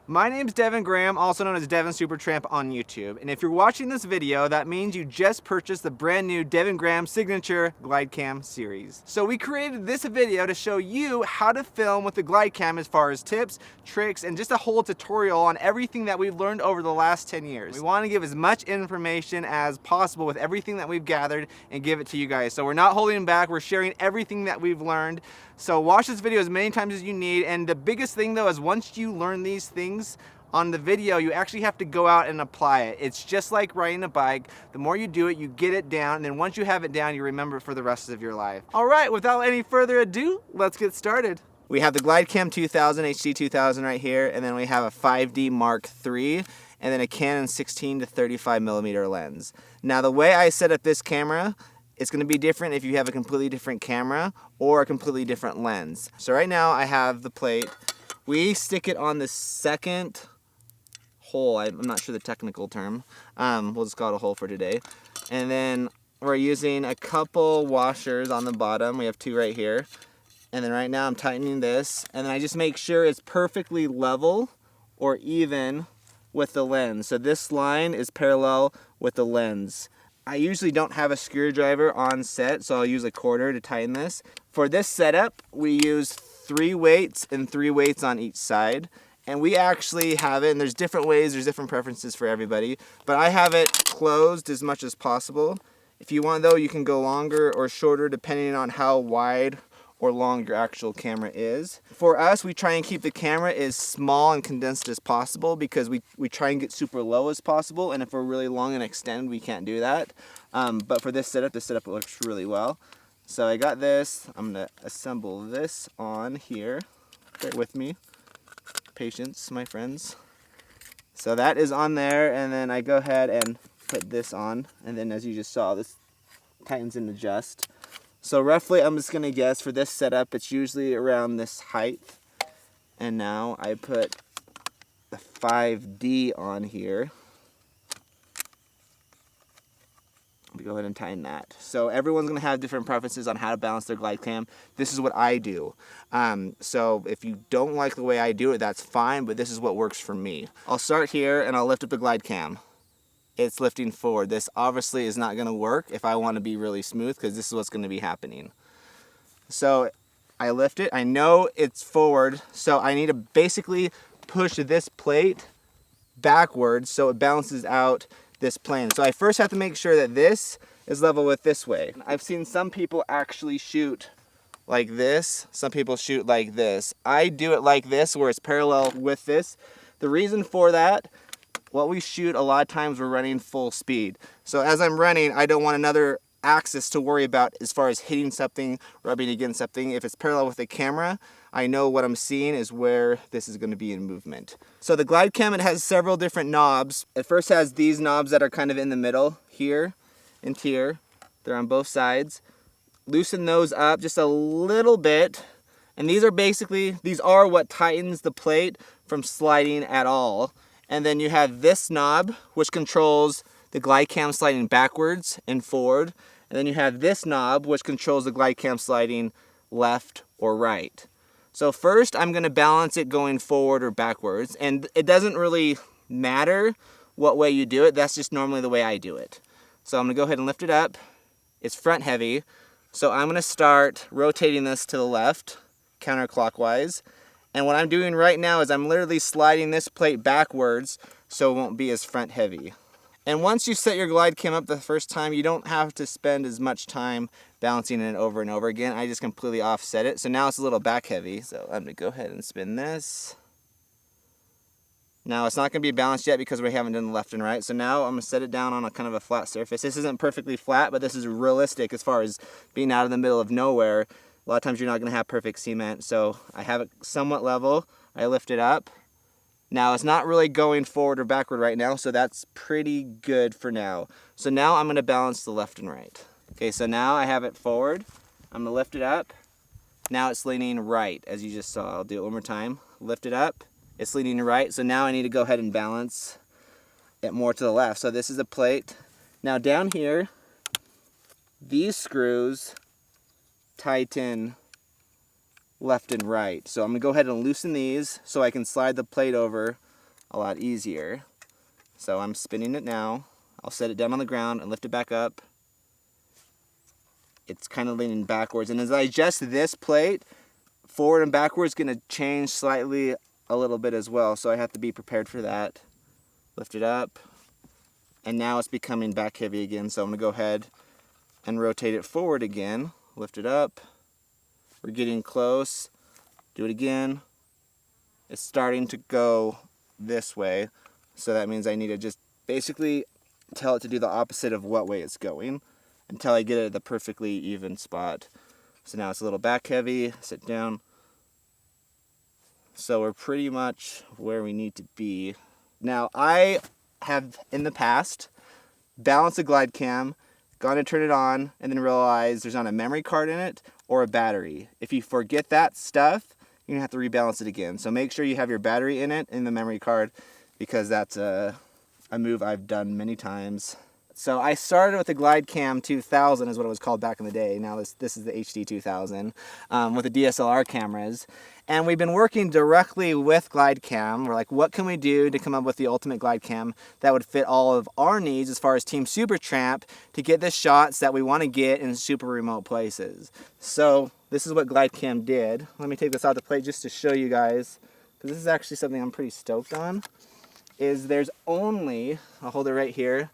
My name's Devin Graham, also known as Devin Supertramp on YouTube. And if you're watching this video, that means you just purchased the brand new Devin Graham Signature Glidecam series. So we created this video to show you how to film with the Glidecam as far as tips, tricks, and just a whole tutorial on everything that we've learned over the last 10 years. We want to give as much information as possible with everything that we've gathered and give it to you guys. So we're not holding back, we're sharing everything that we've learned. So watch this video as many times as you need, and the biggest thing though is once you learn these things on the video, you actually have to go out and apply it. It's just like riding a bike. The more you do it, you get it down, and then once you have it down, you remember it for the rest of your life. All right, without any further ado, let's get started. We have the Glidecam 2000 HD 2000 right here, and then we have a 5D Mark III, and then a Canon 16 to 35 millimeter lens. Now the way I set up this camera, it's going to be different if you have a completely different camera or a completely different lens. So right now I have the plate. We stick it on the second hole. I'm not sure the technical term. We'll just call it a hole for today. And then we're using a couple washers on the bottom. We have two right here. And then right now I'm tightening this. And then I just make sure it's perfectly level or even with the lens. So this line is parallel with the lens. I usually don't have a screwdriver on set, so I'll use a quarter to tighten this. For this setup, we use 3 weights and 3 weights on each side. And we actually have it, and there's different ways, there's different preferences for everybody, but I have it closed as much as possible. If you want though, you can go longer or shorter depending on how wide or long your actual camera is. For us, we try and keep the camera as small and condensed as possible because we try and get super low as possible, and if we're really long and extended, we can't do that. But for this setup works really well. So I got this, I'm gonna assemble this on here. Bear with me. Patience, my friends. So that is on there, and then I go ahead and put this on, and then as you just saw, this tightens and adjusts. So roughly, I'm just gonna guess for this setup, it's usually around this height. And now I put the 5D on here. Let me go ahead and tighten that. So everyone's gonna have different preferences on how to balance their Glidecam. This is what I do. So if you don't like the way I do it, that's fine, but this is what works for me. I'll start here and I'll lift up the Glidecam. It's lifting forward. This obviously is not going to work if I want to be really smooth because this is what's going to be happening. So I lift it. I know it's forward, so I need to basically push this plate backwards so it balances out this plane. So I first have to make sure that this is level with this way. I've seen some people actually shoot like this. Some people shoot like this. I do it like this where it's parallel with this. The reason for that, what we shoot a lot of times we're running full speed. So as I'm running, I don't want another axis to worry about as far as hitting something, rubbing against something. If it's parallel with the camera, I know what I'm seeing is where this is going to be in movement. So the Glidecam, it has several different knobs. It first has these knobs that are kind of in the middle, here and here. They're on both sides. Loosen those up just a little bit. And these are what tightens the plate from sliding at all. And then you have this knob, which controls the Glidecam sliding backwards and forward. And then you have this knob, which controls the Glidecam sliding left or right. So first, I'm going to balance it going forward or backwards. And it doesn't really matter what way you do it. That's just normally the way I do it. So I'm going to go ahead and lift it up. It's front heavy. So I'm going to start rotating this to the left, counterclockwise. And what I'm doing right now is I'm literally sliding this plate backwards so it won't be as front heavy. And once you set your Glidecam up the first time, you don't have to spend as much time balancing it over and over again. I just completely offset it. So now it's a little back heavy. So I'm gonna go ahead and spin this. Now it's not gonna be balanced yet because we haven't done the left and right. So now I'm gonna set it down on a kind of a flat surface. This isn't perfectly flat, but this is realistic as far as being out in the middle of nowhere. A lot of times you're not going to have perfect cement, so I have it somewhat level. I lift it up. Now it's not really going forward or backward right now, so that's pretty good for now. So now I'm going to balance the left and right. Okay, so now I have it forward. I'm going to lift it up. Now it's leaning right, as you just saw. I'll do it one more time. Lift it up. It's leaning right, so now I need to go ahead and balance it more to the left. So this is a plate. Now down here, these screws tighten left and right. So I'm gonna go ahead and loosen these so I can slide the plate over a lot easier. So I'm spinning it now. I'll set it down on the ground and lift it back up. It's kind of leaning backwards, and as I adjust this plate, forward and backwards is going to change slightly a little bit as well, so I have to be prepared for that. Lift it up, and now it's becoming back heavy again, so I'm going to go ahead and rotate it forward again. Lift it up. We're getting close. Do it again. It's starting to go this way, so that means I need to just basically tell it to do the opposite of what way it's going until I get it at the perfectly even spot. So now it's a little back heavy. Sit down. So we're pretty much where we need to be. Now I have in the past balanced a Glidecam, gone to turn it on, and then realized there's not a memory card in it or a battery. If you forget that stuff, you're gonna have to rebalance it again. So make sure you have your battery in it, in the memory card, because that's a move I've done many times. So I started with the Glidecam 2000 is what it was called back in the day. Now this is the HD 2000 with the DSLR cameras. And we've been working directly with Glidecam. We're like, what can we do to come up with the ultimate Glidecam that would fit all of our needs as far as Team Supertramp to get the shots that we want to get in super remote places. So this is what Glidecam did. Let me take this out the plate just to show you guys, because this is actually something I'm pretty stoked on, is there's only, I'll hold it right here,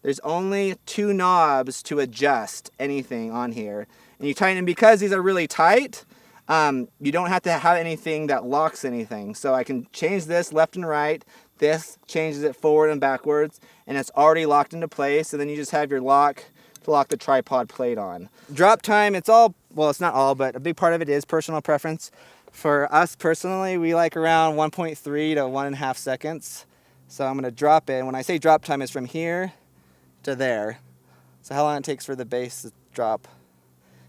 there's only 2 knobs to adjust anything on here. And you tighten them because these are really tight. You don't have to have anything that locks anything. So I can change this left and right. This changes it forward and backwards. And it's already locked into place. And then you just have your lock to lock the tripod plate on. Drop time, it's all, well, it's not all, but a big part of it is personal preference. For us personally, we like around 1.3 to 1.5 seconds. So I'm going to drop it. When I say drop time, it's from here to there. So how long it takes for the base to drop.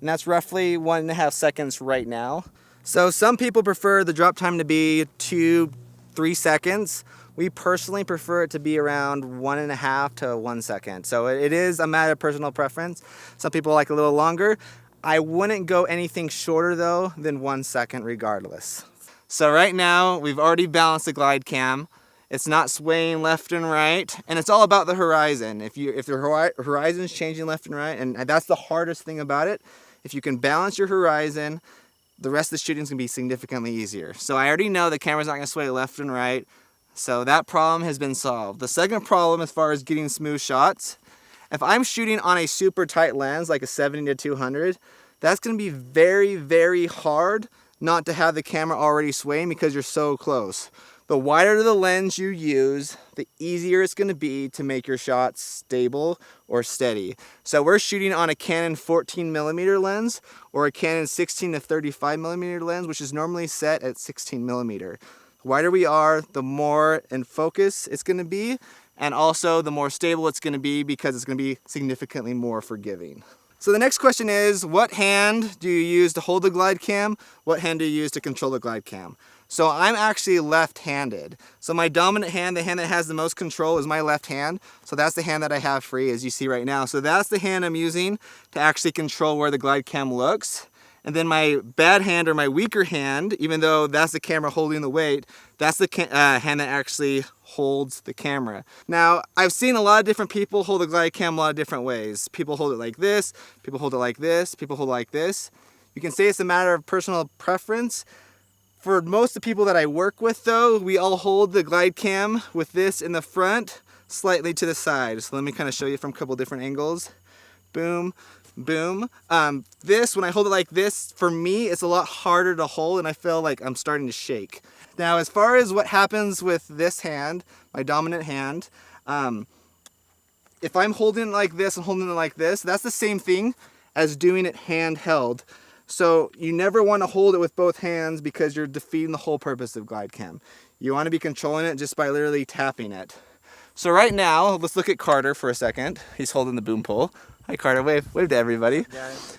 And that's roughly 1.5 seconds right now. So some people prefer the drop time to be 2-3 seconds. We personally prefer it to be around 1.5 to 1 second. So it is a matter of personal preference. Some people like a little longer. I wouldn't go anything shorter though than 1 second regardless. So right now we've already balanced the Glidecam. It's not swaying left and right, and it's all about the horizon. If the horizon is changing left and right, and that's the hardest thing about it, if you can balance your horizon, the rest of the shooting is going to be significantly easier. So I already know the camera's not going to sway left and right, so that problem has been solved. The second problem as far as getting smooth shots, if I'm shooting on a super tight lens, like a 70 to 200, that's going to be very, very hard not to have the camera already swaying because you're so close. The wider the lens you use, the easier it's going to be to make your shots stable or steady. So we're shooting on a Canon 14mm lens or a Canon 16 to 35mm lens, which is normally set at 16mm. The wider we are, the more in focus it's going to be, and also the more stable it's going to be because it's going to be significantly more forgiving. So the next question is, what hand do you use to hold the Glidecam? What hand do you use to control the Glidecam? So I'm actually left-handed. So my dominant hand, the hand that has the most control, is my left hand. So that's the hand that I have free, as you see right now. So that's the hand I'm using to actually control where the Glidecam looks. And then my bad hand, or my weaker hand, even though that's the camera holding the weight, that's the hand that actually holds the camera. Now, I've seen a lot of different people hold the Glidecam a lot of different ways. People hold it like this, people hold it like this, people hold it like this. You can say it's a matter of personal preference. For most of the people that I work with though, we all hold the Glidecam with this in the front, slightly to the side. So let me kind of show you from a couple different angles. Boom, boom. This, when I hold it like this, for me, it's a lot harder to hold and I feel like I'm starting to shake. Now, as far as what happens with this hand, my dominant hand, if I'm holding it like this and holding it like this, that's the same thing as doing it handheld. So you never want to hold it with both hands because you're defeating the whole purpose of Glidecam. You want to be controlling it just by literally tapping it. So right now, let's look at Carter for a second. He's holding the boom pole. Hi Carter, wave to everybody.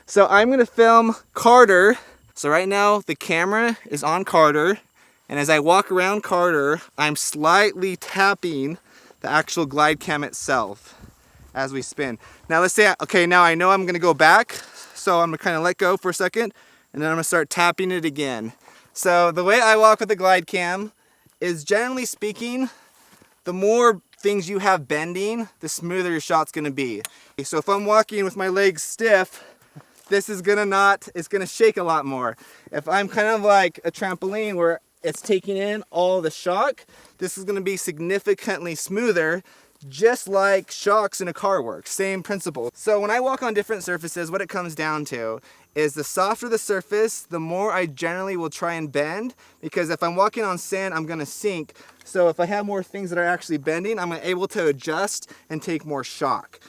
So I'm going to film Carter. So right now the camera is on Carter, and as I walk around Carter, I'm slightly tapping the actual Glidecam itself as we spin. Now let's say, okay, now I know I'm going to go back. So I'm going to kind of let go for a second, and then I'm going to start tapping it again. So the way I walk with the Glidecam is, generally speaking, the more things you have bending, the smoother your shot's gonna be. So if I'm walking with my legs stiff, this is it's gonna shake a lot more. If I'm kind of like a trampoline where it's taking in all the shock, this is gonna be significantly smoother, just like shocks in a car work, same principle. So when I walk on different surfaces, what it comes down to is the softer the surface, the more I generally will try and bend, because if I'm walking on sand, I'm gonna sink. So if I have more things that are actually bending, I'm able to adjust and take more shock.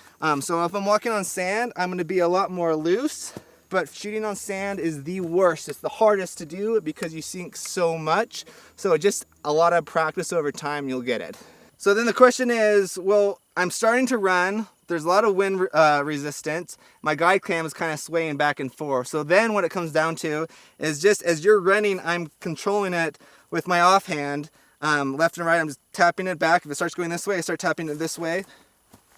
So if I'm walking on sand, I'm gonna be a lot more loose, but shooting on sand is the worst. It's the hardest to do because you sink so much. So just a lot of practice over time, you'll get it. So then the question is, well, I'm starting to run. There's a lot of wind resistance. My guide cam is kind of swaying back and forth. So then what it comes down to is just as you're running, I'm controlling it with my offhand, left and right. I'm just tapping it back. If it starts going this way, I start tapping it this way,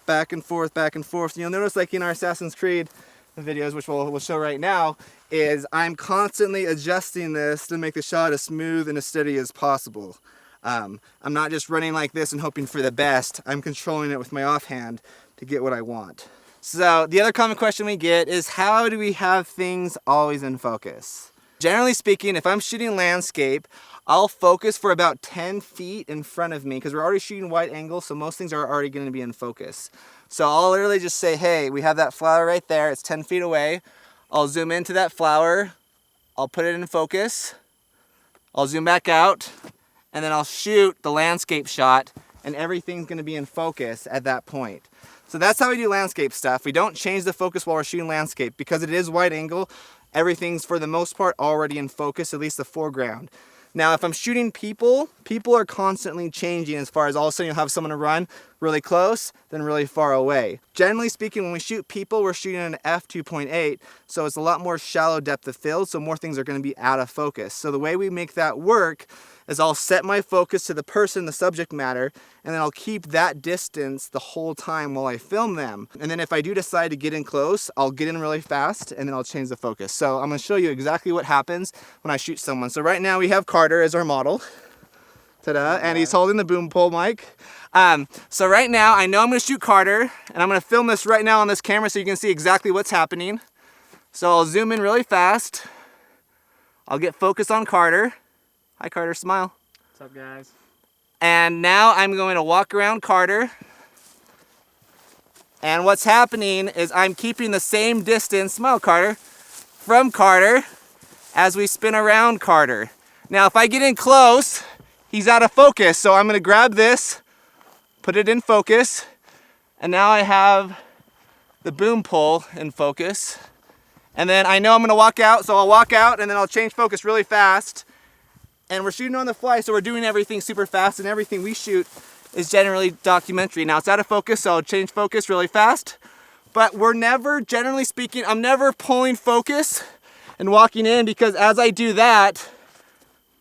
back and forth, back and forth. You'll notice like in our Assassin's Creed videos, which we'll show right now, is I'm constantly adjusting this to make the shot as smooth and as steady as possible. I'm not just running like this and hoping for the best. I'm controlling it with my offhand to get what I want. So the other common question we get is, how do we have things always in focus? Generally speaking, if I'm shooting landscape, I'll focus for about 10 feet in front of me, because we're already shooting wide angle, so most things are already going to be in focus. So I'll literally just say, hey, we have that flower right there, it's 10 feet away. I'll zoom into that flower, I'll put it in focus, I'll zoom back out, and then I'll shoot the landscape shot, and everything's gonna be in focus at that point. So that's how we do landscape stuff. We don't change the focus while we're shooting landscape. Because it is wide angle, everything's for the most part already in focus, at least the foreground. Now, if I'm shooting people, people are constantly changing as far as all of a sudden you'll have someone to run really close, then really far away. Generally speaking, when we shoot people, we're shooting an f2.8, so it's a lot more shallow depth of field, so more things are gonna be out of focus. So the way we make that work is I'll set my focus to the person, the subject matter, and then I'll keep that distance the whole time while I film them. And then if I do decide to get in close, I'll get in really fast and then I'll change the focus. So I'm gonna show you exactly what happens when I shoot someone. So right now we have Carter as our model. Ta-da, and he's holding the boom pole mic. So right now I know I'm gonna shoot Carter, and I'm gonna film this right now on this camera so you can see exactly what's happening. So I'll zoom in really fast. I'll get focus on Carter. Hi Carter, smile. What's up guys? And now I'm going to walk around Carter. And what's happening is I'm keeping the same distance, smile Carter, from Carter as we spin around Carter. Now if I get in close, he's out of focus. So I'm gonna grab this, put it in focus, and now I have the boom pole in focus. And then I know I'm gonna walk out, so I'll walk out and then I'll change focus really fast. And we're shooting on the fly, so we're doing everything super fast, and everything we shoot is generally documentary. Now it's out of focus, so I'll change focus really fast. But we're never, generally speaking, I'm never pulling focus and walking in, because as I do that,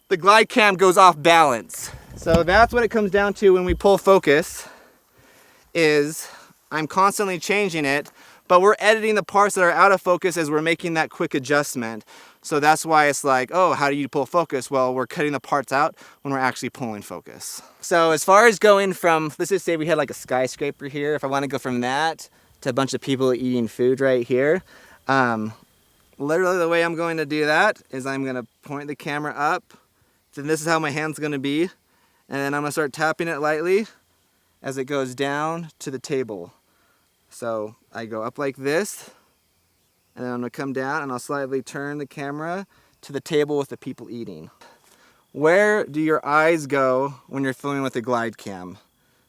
the glide cam goes off balance. So that's what it comes down to when we pull focus, is I'm constantly changing it, but we're editing the parts that are out of focus as we're making that quick adjustment. So that's why it's like, oh, how do you pull focus? Well, we're cutting the parts out when we're actually pulling focus. So as far as going from, let's just say we had like a skyscraper here. If I want to go from that to a bunch of people eating food right here, literally the way I'm going to do that is I'm going to point the camera up. Then this is how my hand's going to be. And then I'm going to start tapping it lightly as it goes down to the table. So I go up like this, and then I'm gonna come down and I'll slightly turn the camera to the table with the people eating. Where do your eyes go when you're filming with a glide cam?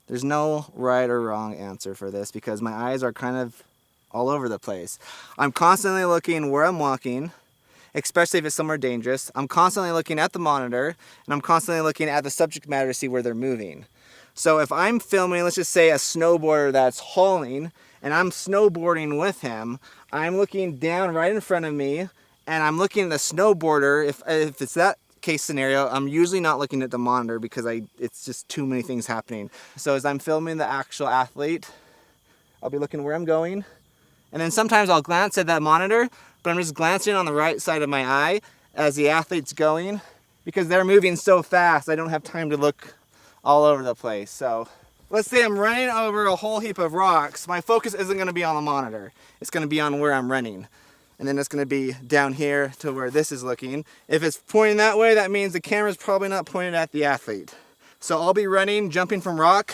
There's no right or wrong answer for this, because my eyes are kind of all over the place. I'm constantly looking where I'm walking, especially if it's somewhere dangerous. I'm constantly looking at the monitor, and I'm constantly looking at the subject matter to see where they're moving. So if I'm filming, let's just say a snowboarder that's hauling, and I'm snowboarding with him, I'm looking down right in front of me, and I'm looking at the snowboarder. If it's that case scenario, I'm usually not looking at the monitor, because it's just too many things happening. So as I'm filming the actual athlete, I'll be looking where I'm going, and then sometimes I'll glance at that monitor, but I'm just glancing on the right side of my eye as the athlete's going, because they're moving so fast I don't have time to look all over the place. So let's say I'm running over a whole heap of rocks. My focus isn't going to be on the monitor. It's going to be on where I'm running. And then it's going to be down here to where this is looking. If it's pointing that way, that means the camera's probably not pointed at the athlete. So I'll be running, jumping from rock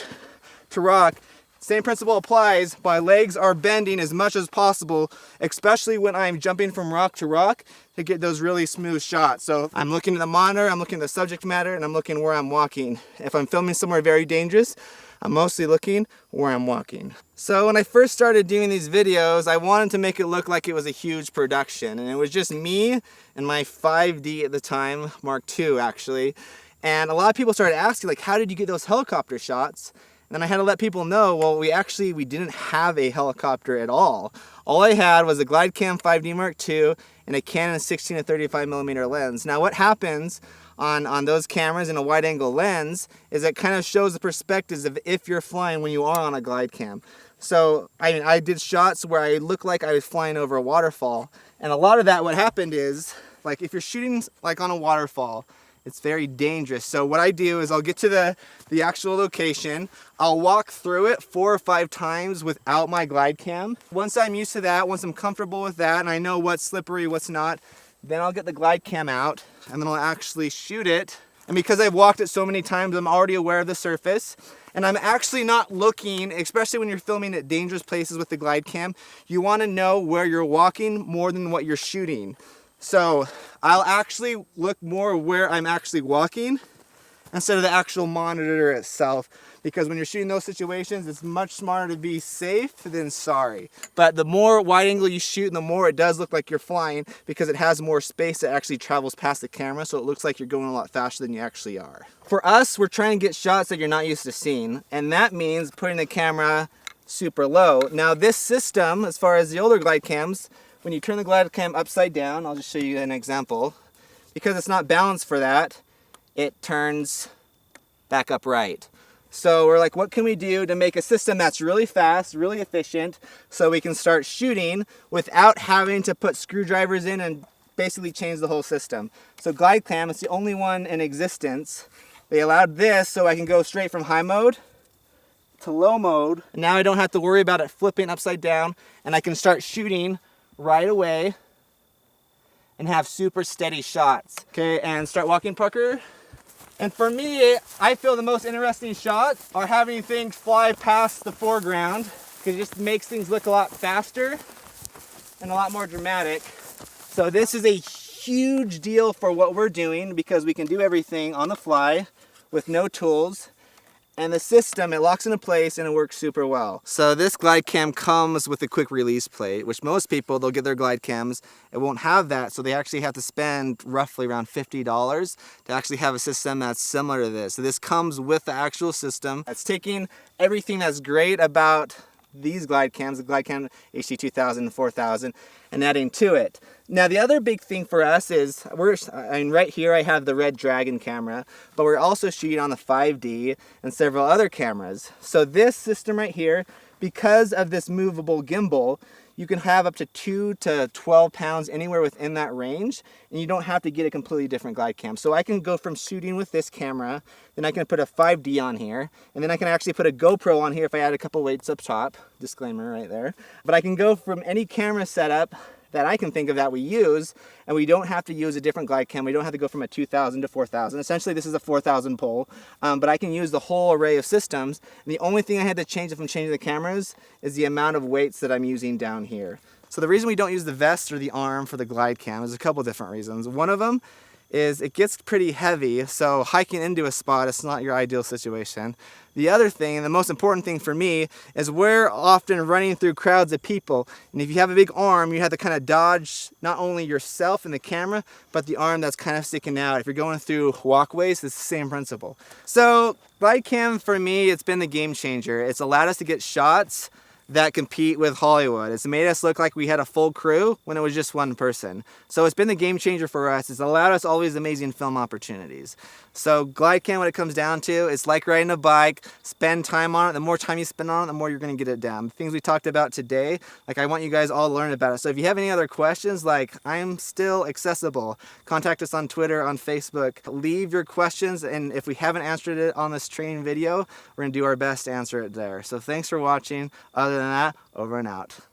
to rock. Same principle applies. My legs are bending as much as possible, especially when I'm jumping from rock to rock to get those really smooth shots. So I'm looking at the monitor, I'm looking at the subject matter, and I'm looking where I'm walking. If I'm filming somewhere very dangerous, I'm mostly looking where I'm walking. So when I first started doing these videos, I wanted to make it look like it was a huge production. And it was just me and my 5D at the time, Mark II actually. And a lot of people started asking, like, how did you get those helicopter shots? And then I had to let people know, well, we didn't have a helicopter at all. All I had was a Glidecam 5D Mark II and a Canon 16 to 35mm lens. Now what happens on those cameras in a wide angle lens is it kind of shows the perspectives of if you're flying when you are on a Glidecam. So I did shots where I looked like I was flying over a waterfall. And a lot of that, what happened is, like if you're shooting like on a waterfall, it's very dangerous. So what I do is I'll get to the actual location. I'll walk through it 4 or 5 times without my Glidecam. Once I'm used to that, once I'm comfortable with that and I know what's slippery, what's not, then I'll get the Glidecam out and then I'll actually shoot it. And because I've walked it so many times, I'm already aware of the surface. And I'm actually not looking, especially when you're filming at dangerous places with the Glidecam, you want to know where you're walking more than what you're shooting. So I'll actually look more where I'm actually walking instead of the actual monitor itself, because when you're shooting those situations, it's much smarter to be safe than sorry. But the more wide angle you shoot, the more it does look like you're flying, because it has more space that actually travels past the camera, so it looks like you're going a lot faster than you actually are. For us, we're trying to get shots that you're not used to seeing, and that means putting the camera super low. Now this system, as far as the older Glidecams, when you turn the Glidecam upside down, I'll just show you an example, because it's not balanced for that, it turns back upright. So we're like, what can we do to make a system that's really fast, really efficient, so we can start shooting without having to put screwdrivers in and basically change the whole system. So Glidecam, it's the only one in existence. They allowed this so I can go straight from high mode to low mode. And now I don't have to worry about it flipping upside down, and I can start shooting right away and have super steady shots. Okay, and start walking, Parker. And for me, I feel the most interesting shots are having things fly past the foreground, because it just makes things look a lot faster and a lot more dramatic. So this is a huge deal for what we're doing, because we can do everything on the fly with no tools. And the system, it locks into place and it works super well. So this Glidecam comes with a quick release plate, which most people, they'll get their Glidecams, it won't have that, so they actually have to spend roughly around $50 to actually have a system that's similar to this. So this comes with the actual system. It's taking everything that's great about these Glidecams, the Glidecam HD2000 and 4000, and adding to it. Now the other big thing for us is, right here I have the Red Dragon camera, but we're also shooting on the 5D and several other cameras. So this system right here, because of this movable gimbal, you can have up to 2 to 12 pounds anywhere within that range, and you don't have to get a completely different Glidecam. So I can go from shooting with this camera, then I can put a 5D on here, and then I can actually put a GoPro on here if I add a couple weights up top. Disclaimer right there. But I can go from any camera setup that I can think of that we use, and we don't have to use a different Glidecam. We don't have to go from a 2000 to 4000. Essentially this is a 4000 pole, but I can use the whole array of systems. And the only thing I had to change from changing the cameras is the amount of weights that I'm using down here. So the reason we don't use the vest or the arm for the Glidecam is a couple different reasons. One of them is it gets pretty heavy, so hiking into a spot is not your ideal situation. The other thing, and the most important thing for me, is we're often running through crowds of people, and if you have a big arm, you have to kind of dodge not only yourself and the camera, but the arm that's kind of sticking out. If you're going through walkways, it's the same principle. So Glidecam, for me, it's been the game changer. It's allowed us to get shots that compete with Hollywood. It's made us look like we had a full crew when it was just one person. So it's been the game changer for us. It's allowed us all these amazing film opportunities. So Glidecam, what it comes down to, it's like riding a bike. Spend time on it. The more time you spend on it, the more you're going to get it down. The things we talked about today, like I want you guys all to learn about it. So if you have any other questions, like I'm still accessible. Contact us on Twitter, on Facebook. Leave your questions, and if we haven't answered it on this training video, we're going to do our best to answer it there. So thanks for watching. Other than that, over and out.